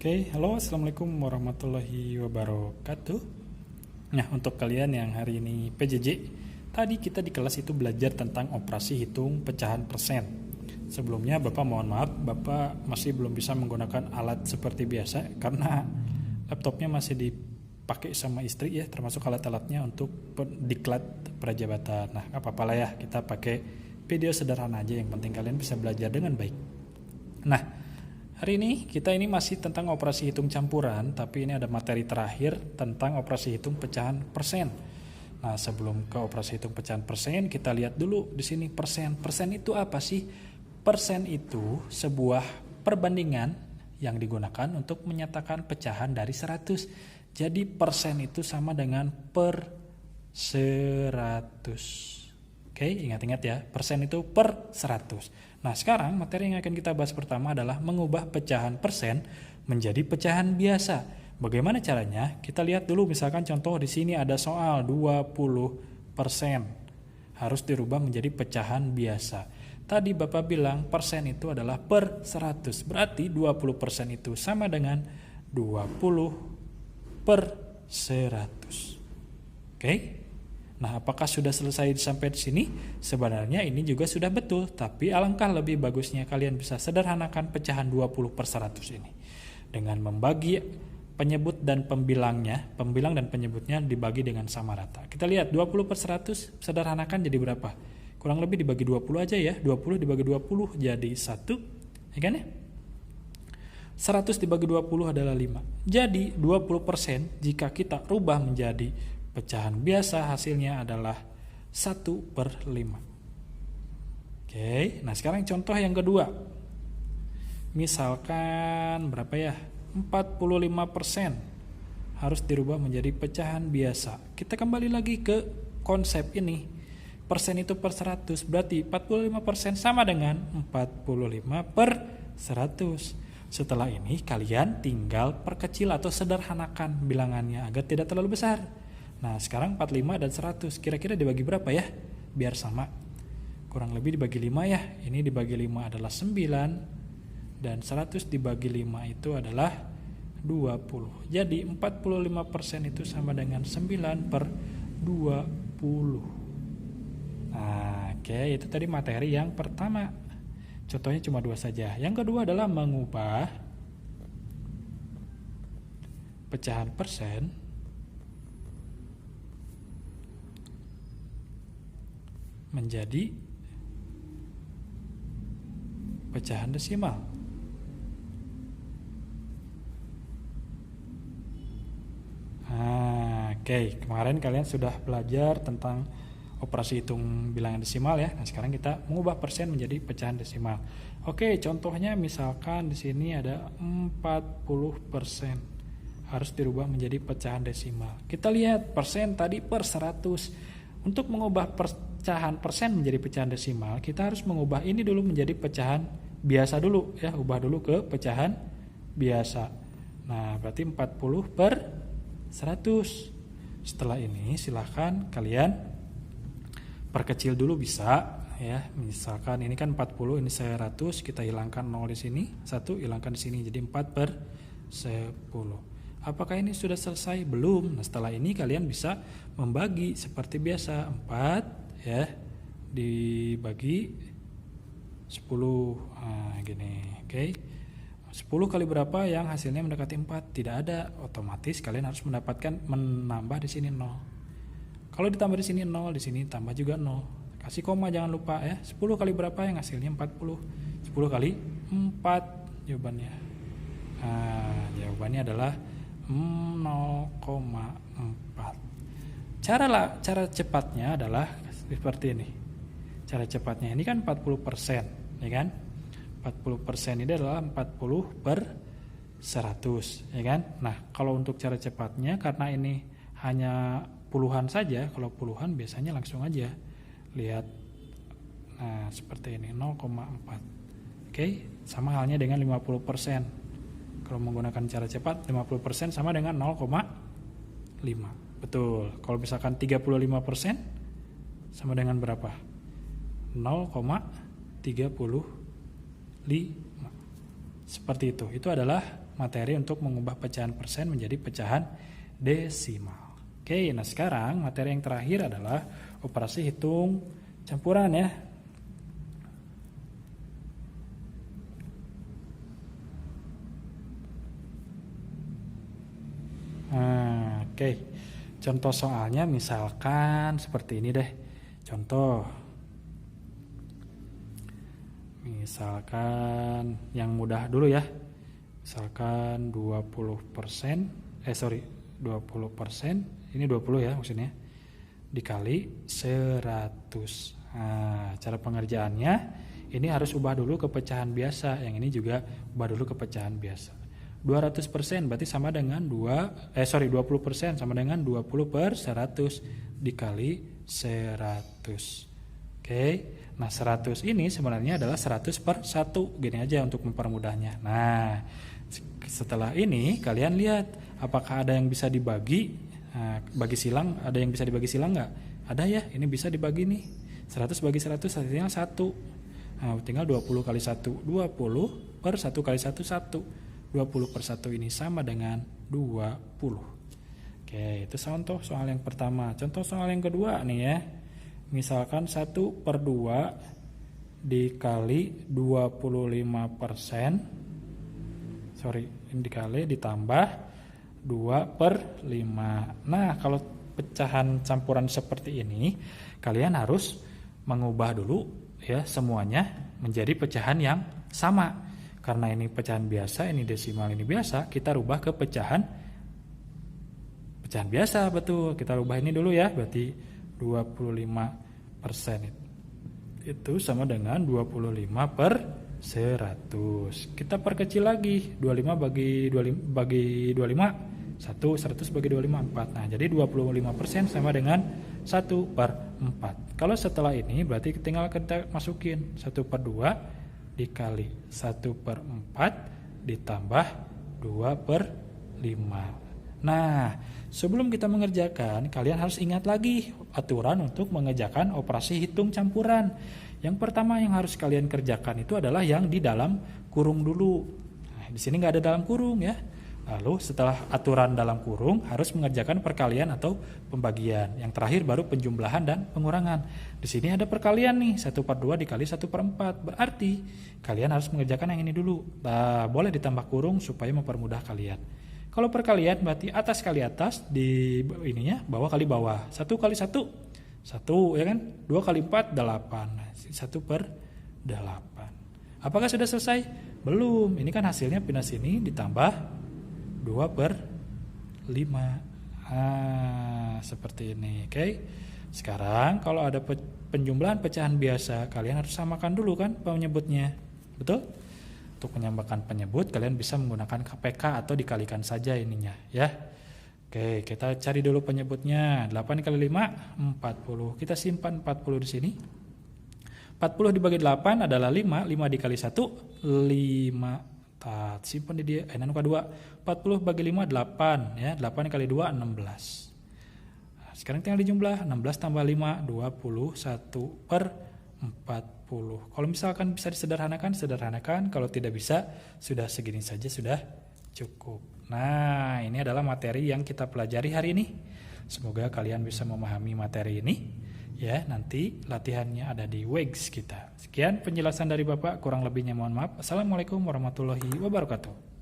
Oke, halo, assalamualaikum warahmatullahi wabarakatuh. Nah, untuk kalian yang hari ini PJJ, tadi kita di kelas itu belajar tentang operasi hitung pecahan persen. Sebelumnya Bapak mohon maaf, Bapak masih belum bisa menggunakan alat seperti biasa karena laptopnya masih dipakai sama istri ya, termasuk alat-alatnya untuk diklat prajabatan. Nah, apa-apa lah ya, kita pakai video sederhana aja, yang penting kalian bisa belajar dengan baik. Nah, hari ini kita masih tentang operasi hitung campuran, tapi ini ada materi terakhir tentang operasi hitung pecahan persen. Nah, sebelum ke operasi hitung pecahan persen, kita lihat dulu di sini persen. Persen itu apa sih? Persen itu sebuah perbandingan yang digunakan untuk menyatakan pecahan dari 100. Jadi persen itu sama dengan per 100. Oke, ingat-ingat ya, persen itu per 100. Nah, sekarang materi yang akan kita bahas pertama adalah mengubah pecahan persen menjadi pecahan biasa. Bagaimana caranya? Kita lihat dulu, misalkan contoh di sini ada soal 20%. Harus dirubah menjadi pecahan biasa. Tadi Bapak bilang persen itu adalah per 100. Berarti 20% itu sama dengan 20 per 100. Oke? Nah, apakah sudah selesai sampai di sini? Sebenarnya ini juga sudah betul, tapi alangkah lebih bagusnya kalian bisa sederhanakan pecahan 20 per 100 ini. Dengan membagi penyebut dan pembilangnya, pembilang dan penyebutnya dibagi dengan sama rata. Kita lihat 20 per 100 sederhanakan jadi berapa? Kurang lebih dibagi 20 aja ya, 20 dibagi 20 jadi 1, ya kan ya? 100 dibagi 20 adalah 5. Jadi 20% jika kita rubah menjadi pecahan biasa hasilnya adalah 1 per 5. Oke, nah sekarang contoh yang kedua. Misalkan berapa ya? 45% harus dirubah menjadi pecahan biasa. Kita kembali lagi ke konsep ini. Persen itu per 100, berarti 45% sama dengan 45 per 100. Setelah ini kalian tinggal perkecil atau sederhanakan bilangannya agar tidak terlalu besar. Nah, sekarang 45 dan 100 kira-kira dibagi berapa ya? Biar sama. Kurang lebih dibagi 5 ya. Ini dibagi 5 adalah 9 dan 100 dibagi 5 itu adalah 20. Jadi 45% itu sama dengan 9 per 20. Nah, oke, itu tadi materi yang pertama. Contohnya cuma 2 saja. Yang kedua adalah mengubah pecahan persen menjadi pecahan desimal. Oke, kemarin kalian sudah belajar tentang operasi hitung bilangan desimal ya. Nah, sekarang kita mengubah persen menjadi pecahan desimal. Oke, contohnya misalkan di sini ada 40% harus dirubah menjadi pecahan desimal. Kita lihat persen tadi per 100. Untuk mengubah pecahan persen menjadi pecahan desimal, kita harus mengubah ini dulu menjadi pecahan biasa dulu ya, ubah dulu ke pecahan biasa. Nah, berarti 40 per 100. Setelah ini silahkan kalian perkecil dulu bisa ya. Misalkan ini kan 40, ini 100, kita hilangkan 0 di sini, 1 hilangkan di sini jadi 4 per 10. Apakah ini sudah selesai? Belum. Nah, setelah ini kalian bisa membagi seperti biasa. 4 ya dibagi 10. Nah, gini. Oke. 10 kali berapa yang hasilnya mendekati 4? Tidak ada. Otomatis kalian harus menambah di sini 0. Kalau ditambah di sini 0, di sini tambah juga 0. Kasih koma jangan lupa ya. 10 kali berapa yang hasilnya 40? 10 kali 4 jawabannya. Nah, jawabannya adalah 0,4. Cara cepatnya adalah seperti ini. Cara cepatnya ini kan 40%, ya kan? 40% ini adalah 40 per 100, ya kan? Nah, kalau untuk cara cepatnya karena ini hanya puluhan saja, kalau puluhan biasanya langsung aja lihat. Nah, seperti ini 0,4. Oke, sama halnya dengan 50%. Kalau menggunakan cara cepat 50% sama dengan 0,5. Betul. Kalau misalkan 35% sama dengan berapa? 0,35. Seperti itu. Itu adalah materi untuk mengubah pecahan persen menjadi pecahan desimal. Oke, nah sekarang materi yang terakhir adalah operasi hitung campuran ya. Nah, oke. Contoh soalnya misalkan seperti ini deh. Contoh. Misalkan yang mudah dulu ya. Misalkan 20%, 20%, ini 20 ya maksudnya, dikali 100. Nah, cara pengerjaannya ini harus ubah dulu ke pecahan biasa, yang ini juga ubah dulu ke pecahan biasa. 200% berarti sama dengan 20% sama dengan 20 per 100 dikali 100. Oke, nah 100 ini sebenarnya adalah 100 per 1, gini aja untuk mempermudahnya. Nah, setelah ini kalian lihat apakah ada yang bisa dibagi. Nah, bagi silang, ada yang bisa dibagi silang nggak? Ada ya, ini bisa dibagi nih. 100 bagi 100 hasilnya 1. Nah, tinggal 20 kali 1, 20 per 1 kali 1, 1. 20 per 1 ini sama dengan 20. Oke, itu contoh soal yang pertama. Contoh soal yang kedua nih ya. Misalkan 1 per 2 dikali 25%. Ini dikali ditambah 2 per 5. Nah, kalau pecahan campuran seperti ini, kalian harus mengubah dulu ya semuanya menjadi pecahan yang sama. Karena ini pecahan biasa, ini desimal, ini biasa, kita rubah ke pecahan biasa, betul. Kita rubah ini dulu ya, berarti 25% itu sama dengan 25 per 100. Kita perkecil lagi, 25 bagi 25, 100 bagi 25, 4. Nah, jadi 25% sama dengan 1 per 4. Kalau setelah ini berarti tinggal kita masukin 1 per 2 dikali 1 per 4 ditambah 2 per 5. Nah, sebelum kita mengerjakan, kalian harus ingat lagi aturan untuk mengerjakan operasi hitung campuran. Yang pertama yang harus kalian kerjakan itu adalah yang di dalam kurung dulu. Nah, di sini nggak ada dalam kurung ya. Lalu setelah aturan dalam kurung harus mengerjakan perkalian atau pembagian. Yang terakhir baru penjumlahan dan pengurangan. Di sini ada perkalian nih, 1 per 2 dikali 1 per 4. Berarti kalian harus mengerjakan yang ini dulu. Nah, boleh ditambah kurung supaya mempermudah kalian. Kalau perkalian berarti atas kali atas, di ininya bawah kali bawah. 1 kali 1, 1 ya kan? 2 kali 4, 8. 1 per 8. Apakah sudah selesai? Belum. Ini kan hasilnya pindah sini ditambah 2 per 5. Seperti ini. Oke. Sekarang kalau ada penjumlahan pecahan biasa, kalian harus samakan dulu kan penyebutnya. Betul? Untuk menyamakan penyebut kalian bisa menggunakan KPK atau dikalikan saja ininya ya. Oke, kita cari dulu penyebutnya. 8 kali 5 40. Kita simpan 40 di sini. 40 dibagi 8 adalah 5. 5 dikali 1 5. Simpan di dia. N ke 2. 40 bagi 5 8 ya. 8 kali 2 16. Nah, sekarang tinggal dijumlah 16 tambah 5 21 per 40. Kalau misalkan bisa sederhanakan. Kalau tidak bisa, sudah segini saja sudah cukup. Nah, ini adalah materi yang kita pelajari hari ini. Semoga kalian bisa memahami materi ini. Ya, nanti latihannya ada di WEGS kita. Sekian penjelasan dari Bapak, kurang lebihnya mohon maaf. Assalamualaikum warahmatullahi wabarakatuh.